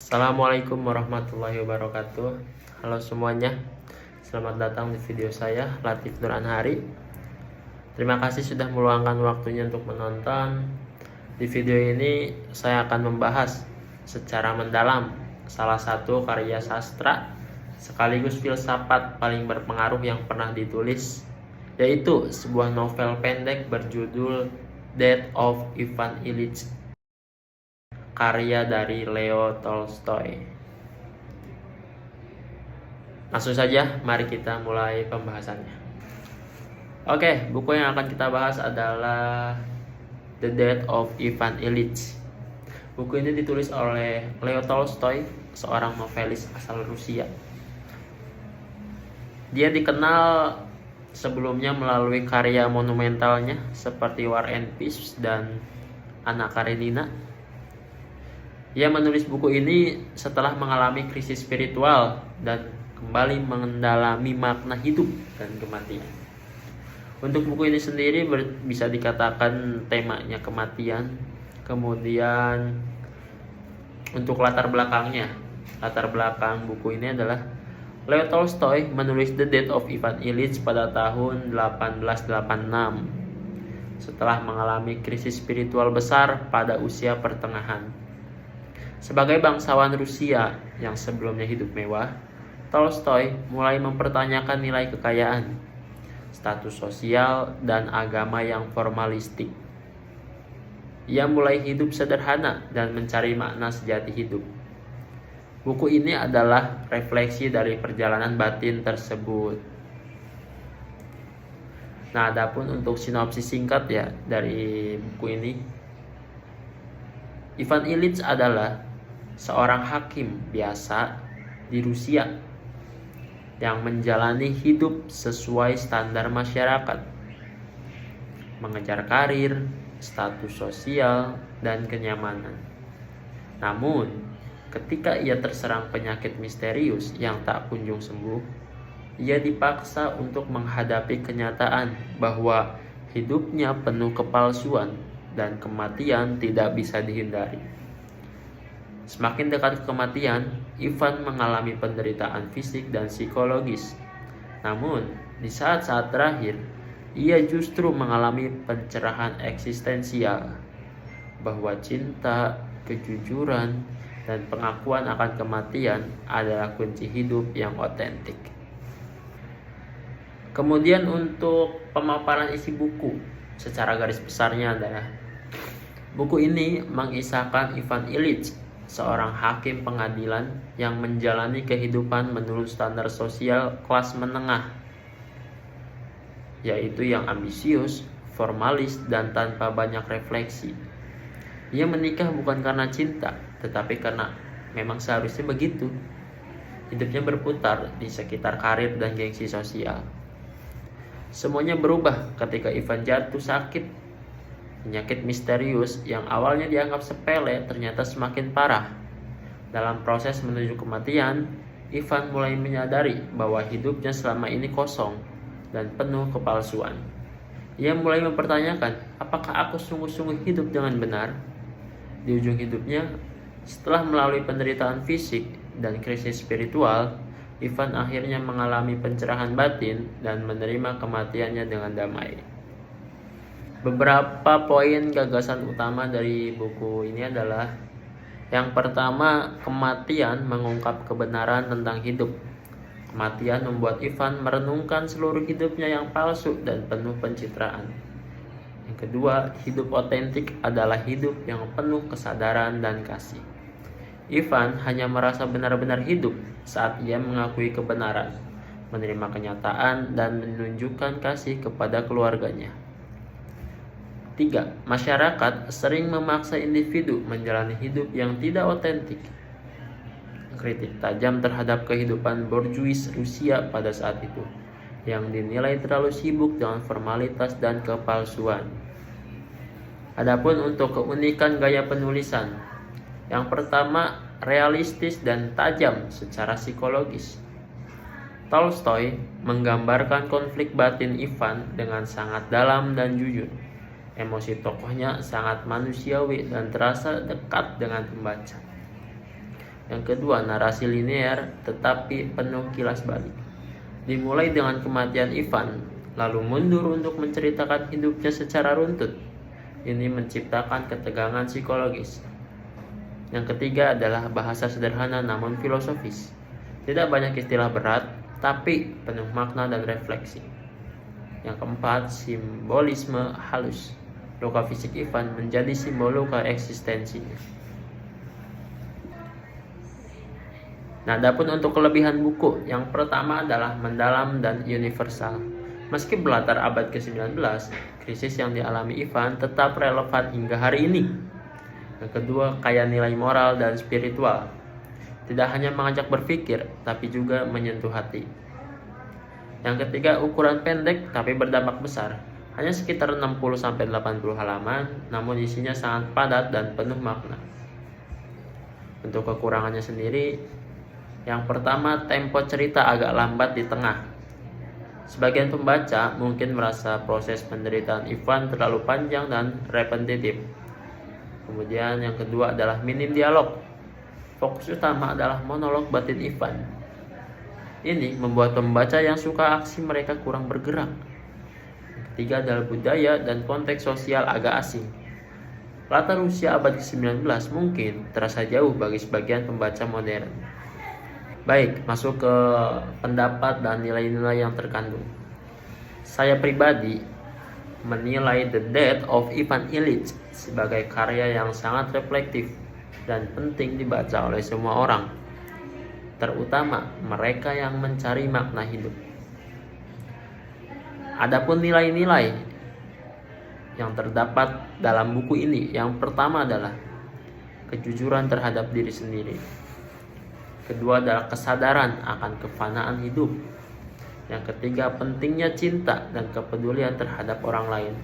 Assalamualaikum warahmatullahi wabarakatuh. Halo semuanya, selamat datang di video saya, Latif Nur Anhari. Terima kasih sudah meluangkan waktunya untuk menonton. Di video ini saya akan membahas secara mendalam salah satu karya sastra sekaligus filsafat paling berpengaruh yang pernah ditulis, yaitu sebuah novel pendek berjudul Death of Ivan Ilyich, karya dari Leo Tolstoy. Langsung saja, mari kita mulai pembahasannya. Oke, buku yang akan kita bahas adalah The Death of Ivan Ilyich. Buku ini ditulis oleh Leo Tolstoy, seorang novelis asal Rusia. Dia dikenal sebelumnya melalui karya monumentalnya seperti War and Peace dan Anna Karenina. Ia menulis buku ini setelah mengalami krisis spiritual dan kembali mendalami makna hidup dan kematian. Untuk buku ini sendiri bisa dikatakan temanya kematian. Kemudian untuk latar belakang buku ini adalah Leo Tolstoy menulis The Death of Ivan Ilyich pada tahun 1886 setelah mengalami krisis spiritual besar pada usia pertengahan. Sebagai bangsawan Rusia yang sebelumnya hidup mewah, Tolstoy mulai mempertanyakan nilai kekayaan, status sosial, dan agama yang formalistik. Ia mulai hidup sederhana dan mencari makna sejati hidup. Buku ini adalah refleksi dari perjalanan batin tersebut. Nah, adapun untuk sinopsis singkat ya dari buku ini, Ivan Ilyich adalah seorang hakim biasa di Rusia yang menjalani hidup sesuai standar masyarakat, mengejar karir, status sosial, dan kenyamanan. Namun, ketika ia terserang penyakit misterius yang tak kunjung sembuh, ia dipaksa untuk menghadapi kenyataan bahwa hidupnya penuh kepalsuan dan kematian tidak bisa dihindari. Semakin dekat ke kematian, Ivan mengalami penderitaan fisik dan psikologis. Namun, di saat-saat terakhir, ia justru mengalami pencerahan eksistensial bahwa cinta, kejujuran, dan pengakuan akan kematian adalah kunci hidup yang otentik. Kemudian untuk pemaparan isi buku, secara garis besarnya adalah buku ini mengisahkan Ivan Ilyich, seorang hakim pengadilan yang menjalani kehidupan menurut standar sosial kelas menengah, yaitu yang ambisius, formalis, dan tanpa banyak refleksi. Ia menikah bukan karena cinta, tetapi karena memang seharusnya begitu. Hidupnya berputar di sekitar karir dan gengsi sosial. Semuanya berubah ketika Ivan jatuh sakit. Penyakit misterius yang awalnya dianggap sepele ternyata semakin parah. Dalam proses menuju kematian, Ivan mulai menyadari bahwa hidupnya selama ini kosong dan penuh kepalsuan. Ia mulai mempertanyakan, apakah aku sungguh-sungguh hidup dengan benar? Di ujung hidupnya, setelah melalui penderitaan fisik dan krisis spiritual, Ivan akhirnya mengalami pencerahan batin dan menerima kematiannya dengan damai. Beberapa poin gagasan utama dari buku ini adalah: yang pertama, kematian mengungkap kebenaran tentang hidup. Kematian membuat Ivan merenungkan seluruh hidupnya yang palsu dan penuh pencitraan. Yang kedua, hidup otentik adalah hidup yang penuh kesadaran dan kasih. Ivan hanya merasa benar-benar hidup saat ia mengakui kebenaran, menerima kenyataan, dan menunjukkan kasih kepada keluarganya. 3. Masyarakat sering memaksa individu menjalani hidup yang tidak otentik. Kritik tajam terhadap kehidupan borjuis Rusia pada saat itu, yang dinilai terlalu sibuk dengan formalitas dan kepalsuan. Adapun untuk keunikan gaya penulisan, yang pertama, realistis dan tajam secara psikologis. Tolstoy menggambarkan konflik batin Ivan dengan sangat dalam dan jujur. Emosi tokohnya sangat manusiawi dan terasa dekat dengan pembaca. Yang kedua, narasi linear tetapi penuh kilas balik. Dimulai dengan kematian Ivan, lalu mundur untuk menceritakan hidupnya secara runtut. Ini menciptakan ketegangan psikologis. Yang ketiga adalah bahasa sederhana namun filosofis. Tidak banyak istilah berat, tapi penuh makna dan refleksi. Yang keempat, simbolisme halus. Luka fisik Ivan menjadi simbol luka eksistensinya. Nah, adapun untuk kelebihan buku, yang pertama adalah mendalam dan universal. Meski berlatar abad ke-19, krisis yang dialami Ivan tetap relevan hingga hari ini. Yang kedua, kaya nilai moral dan spiritual. Tidak hanya mengajak berpikir, tapi juga menyentuh hati. Yang ketiga, ukuran pendek tapi berdampak besar. Hanya sekitar 60-80 halaman, namun isinya sangat padat dan penuh makna. Untuk kekurangannya sendiri, yang pertama, tempo cerita agak lambat di tengah. Sebagian pembaca mungkin merasa proses penderitaan Ivan terlalu panjang dan repetitif. Kemudian yang kedua adalah minim dialog. Fokus utama adalah monolog batin Ivan. Ini membuat pembaca yang suka aksi mereka kurang bergerak. Yang ketiga adalah budaya dan konteks sosial agak asing. Latar usia abad ke-19 mungkin terasa jauh bagi sebagian pembaca modern. Baik, masuk ke pendapat dan nilai-nilai yang terkandung. Saya pribadi menilai The Death of Ivan Illich sebagai karya yang sangat reflektif dan penting dibaca oleh semua orang, terutama mereka yang mencari makna hidup. Adapun nilai-nilai yang terdapat dalam buku ini, yang pertama adalah kejujuran terhadap diri sendiri. Kedua adalah kesadaran akan kefanaan hidup. Yang ketiga, pentingnya cinta dan kepedulian terhadap orang lain.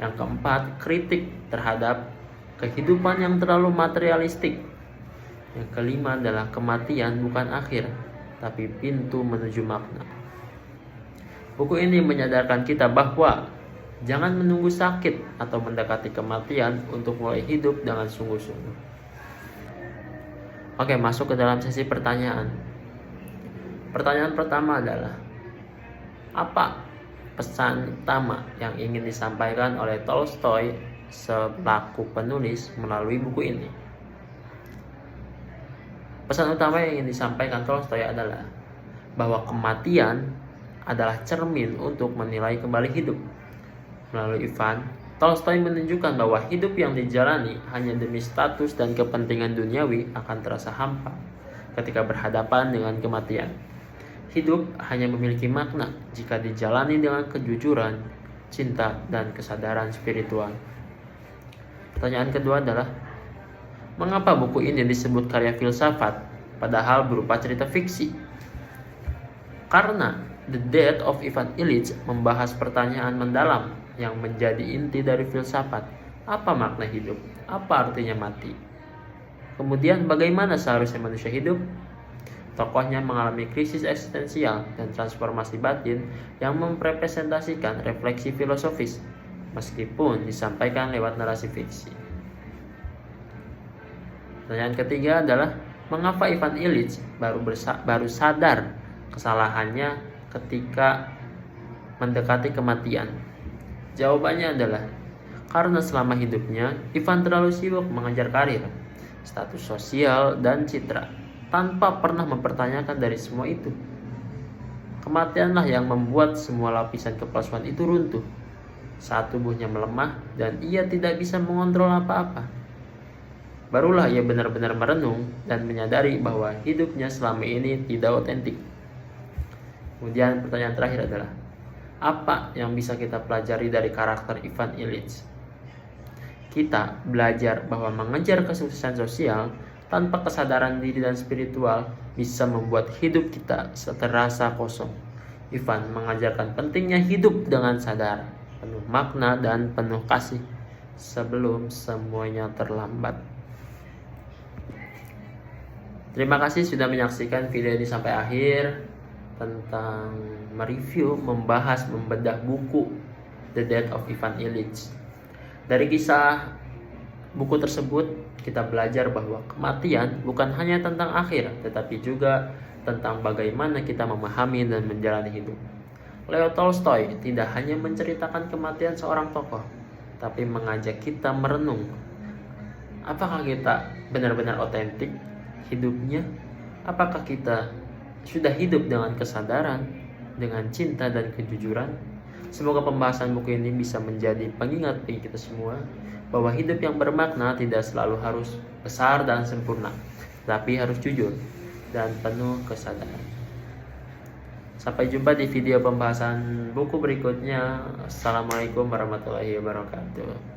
Yang keempat, kritik terhadap kehidupan yang terlalu materialistik. Yang kelima adalah kematian bukan akhir, tapi pintu menuju makna. Buku ini menyadarkan kita bahwa jangan menunggu sakit atau mendekati kematian untuk mulai hidup dengan sungguh-sungguh. Oke, masuk ke dalam sesi pertanyaan. Pertanyaan pertama adalah, apa pesan utama yang ingin disampaikan oleh Tolstoy selaku penulis melalui buku ini? Pesan utama yang ingin disampaikan Tolstoy adalah bahwa kematian adalah cermin untuk menilai kembali hidup. Melalui Ivan, Tolstoy menunjukkan bahwa hidup yang dijalani hanya demi status dan kepentingan duniawi akan terasa hampa ketika berhadapan dengan kematian. Hidup hanya memiliki makna jika dijalani dengan kejujuran, cinta, dan kesadaran spiritual. Pertanyaan kedua adalah, mengapa buku ini disebut karya filsafat padahal berupa cerita fiksi? Karena The Death of Ivan Illich membahas pertanyaan mendalam yang menjadi inti dari filsafat. Apa makna hidup? Apa artinya mati? Kemudian bagaimana seharusnya manusia hidup? Tokohnya mengalami krisis eksistensial dan transformasi batin yang merepresentasikan refleksi filosofis, meskipun disampaikan lewat narasi fiksi. Pertanyaan ketiga adalah, mengapa Ivan Illich baru sadar kesalahannya ketika mendekati kematian? Jawabannya adalah karena selama hidupnya Ivan terlalu sibuk mengejar karir, status sosial, dan citra tanpa pernah mempertanyakan dari semua itu. Kematianlah yang membuat semua lapisan kepalsuan itu runtuh saat tubuhnya melemah dan ia tidak bisa mengontrol apa-apa. Barulah ia benar-benar merenung dan menyadari bahwa hidupnya selama ini tidak otentik. Kemudian pertanyaan terakhir adalah, apa yang bisa kita pelajari dari karakter Ivan Illich? Kita belajar bahwa mengejar kesuksesan sosial tanpa kesadaran diri dan spiritual bisa membuat hidup kita terasa kosong. Ivan mengajarkan pentingnya hidup dengan sadar, penuh makna dan penuh kasih sebelum semuanya terlambat. Terima kasih sudah menyaksikan video ini sampai akhir. Tentang mereview, membahas, membedah buku The Death of Ivan Illich. Dari kisah buku tersebut kita belajar bahwa kematian bukan hanya tentang akhir, tetapi juga tentang bagaimana kita memahami dan menjalani hidup. Leo Tolstoy tidak hanya menceritakan kematian seorang tokoh, tapi mengajak kita merenung. Apakah kita benar-benar otentik hidupnya? Apakah kita sudah hidup dengan kesadaran, dengan cinta dan kejujuran? Semoga pembahasan buku ini bisa menjadi pengingat bagi kita semua bahwa hidup yang bermakna tidak selalu harus besar dan sempurna, tapi harus jujur dan penuh kesadaran. Sampai jumpa di video pembahasan buku berikutnya. Assalamualaikum warahmatullahi wabarakatuh.